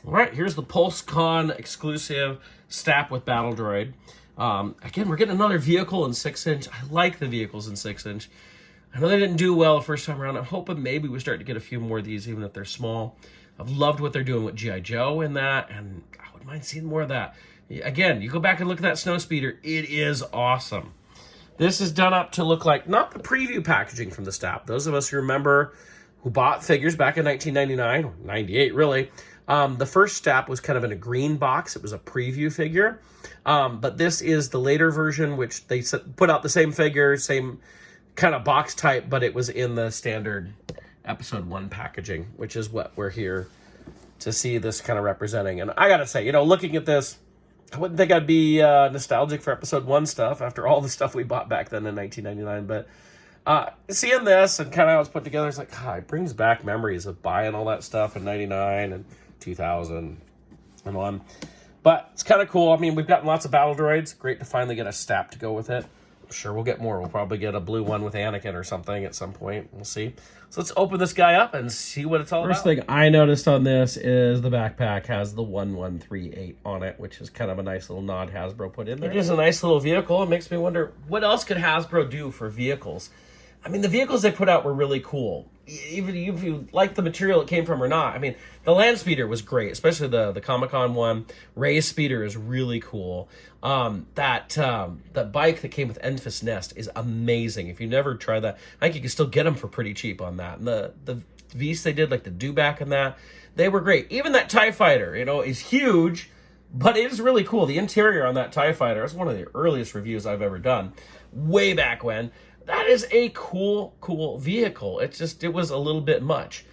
All right, here's the PulseCon exclusive Stap with Battle Droid. Again, we're getting another vehicle in 6-inch. I like the vehicles in 6-inch. I know they didn't do well the first time around. I'm hoping maybe we start to get a few more of these, even if they're small. I've loved what they're doing with G.I. Joe in that, and I wouldn't mind seeing more of that. Again, you go back and look at that snow speeder. It is awesome. This is done up to look like, not the preview packaging from the Stap. Those of us who remember, who bought figures back in 1999, or 98 really, the first Stap was kind of in a green box. It was a preview figure. But this is the later version, which they put out the same figure, same kind of box type, but it was in the standard episode 1 packaging, which is what we're here to see this kind of representing. And I gotta say, you know, looking at this, I wouldn't think I'd be nostalgic for episode 1 stuff after all the stuff we bought back then in 1999. But seeing this and kind of how it's put together, it's like, it brings back memories of buying all that stuff in 99 and 2000 and on. But it's kind of cool. I mean, we've gotten lots of battle droids. Great to finally get a Stap to go with it. I'm sure we'll get more. We'll probably get a blue one with Anakin or something at some point. We'll see. So let's open this guy up and see what it's all about. First thing I noticed on this is the backpack has the 1138 on it, which is kind of a nice little nod Hasbro put in there. It is a nice little vehicle. It makes me wonder, what else could Hasbro do for vehicles? I mean, the vehicles they put out were really cool. Even if you like the material it came from or not. I mean, the Land Speeder was great, especially the Comic-Con one. Ray's Speeder is really cool. That bike that came with Enfys Nest is amazing. If you never tried that, I think you can still get them for pretty cheap on that. And the Vs they did, like the Dewback and that, they were great. Even that TIE Fighter, you know, is huge, but it is really cool. The interior on that TIE Fighter, that's one of the earliest reviews I've ever done, way back when. That is a cool vehicle. It was a little bit much.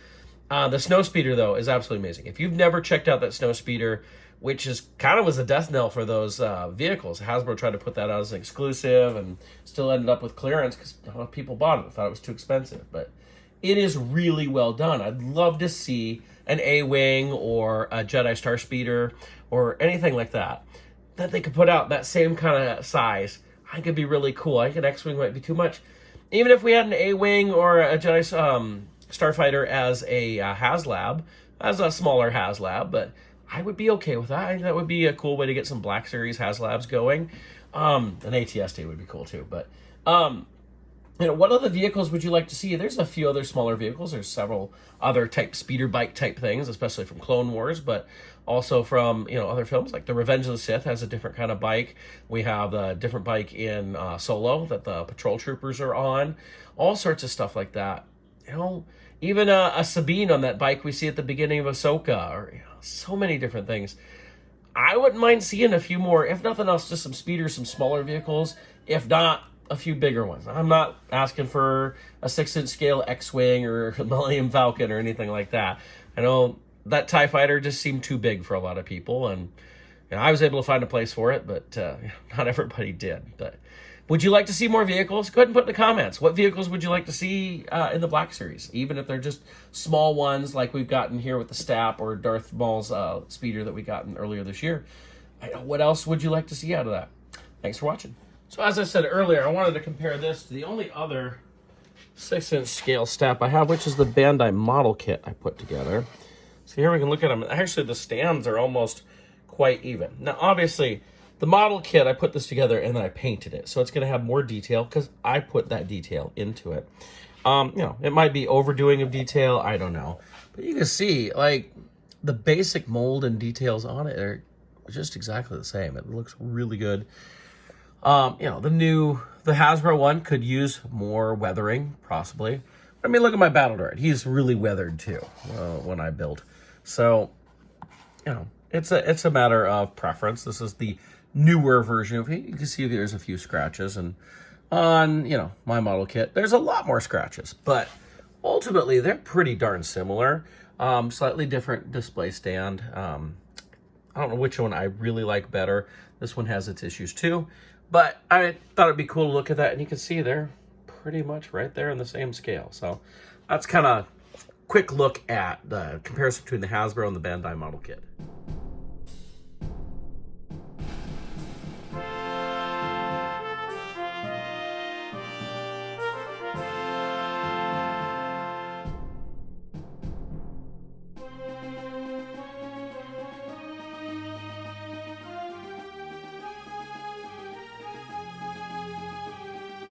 The Snow Speeder, though, is absolutely amazing. If you've never checked out that Snow Speeder, which is kind of was a death knell for those vehicles, Hasbro tried to put that out as an exclusive and still ended up with clearance because a lot of people bought it and thought it was too expensive. But it is really well done. I'd love to see an A-Wing or a Jedi Star Speeder or anything like that they could put out that same kind of size. I think it'd be really cool. I think an X-Wing might be too much. Even if we had an A-Wing or a Jedi Starfighter as a HasLab, as a smaller HasLab, but I would be okay with that. I think that would be a cool way to get some Black Series HasLabs going. An ATST would be cool too. But you know, what other vehicles would you like to see? There's a few other smaller vehicles. There's several other type speeder bike type things, especially from Clone Wars, but also from, you know, other films like the Revenge of the Sith has a different kind of bike. We have a different bike in Solo that the patrol troopers are on. All sorts of stuff like that. You know, even a Sabine on that bike we see at the beginning of Ahsoka, or, you know, so many different things. I wouldn't mind seeing a few more, if nothing else, just some speeders, some smaller vehicles. If not, a few bigger ones. I'm not asking for a 6-inch scale X-Wing or Millennium Falcon or anything like that. I know that TIE Fighter just seemed too big for a lot of people, and you know, I was able to find a place for it, but not everybody did. But would you like to see more vehicles? Go ahead and put in the comments. What vehicles would you like to see in the Black Series? Even if they're just small ones like we've gotten here with the Stap or Darth Maul's speeder that we got earlier this year. What else would you like to see out of that? Thanks for watching. So as I said earlier, I wanted to compare this to the only other 6-inch scale Stap I have, which is the Bandai model kit I put together. So here we can look at them. Actually, the stands are almost quite even. Now, obviously, the model kit, I put this together and then I painted it. So it's going to have more detail because I put that detail into it. You know, it might be overdoing of detail. I don't know. But you can see, like, the basic mold and details on it are just exactly the same. It looks really good. You know, the Hasbro one could use more weathering, possibly. I mean, look at my Battle Droid. He's really weathered, too, when I built. So, you know, it's a matter of preference. This is the newer version of it. You can see there's a few scratches. And on, you know, my model kit, there's a lot more scratches. But ultimately, they're pretty darn similar. Slightly different display stand. I don't know which one I really like better. This one has its issues, too. But I thought it'd be cool to look at that, and you can see they're pretty much right there in the same scale. So that's kind of quick look at the comparison between the Hasbro and the Bandai model kit.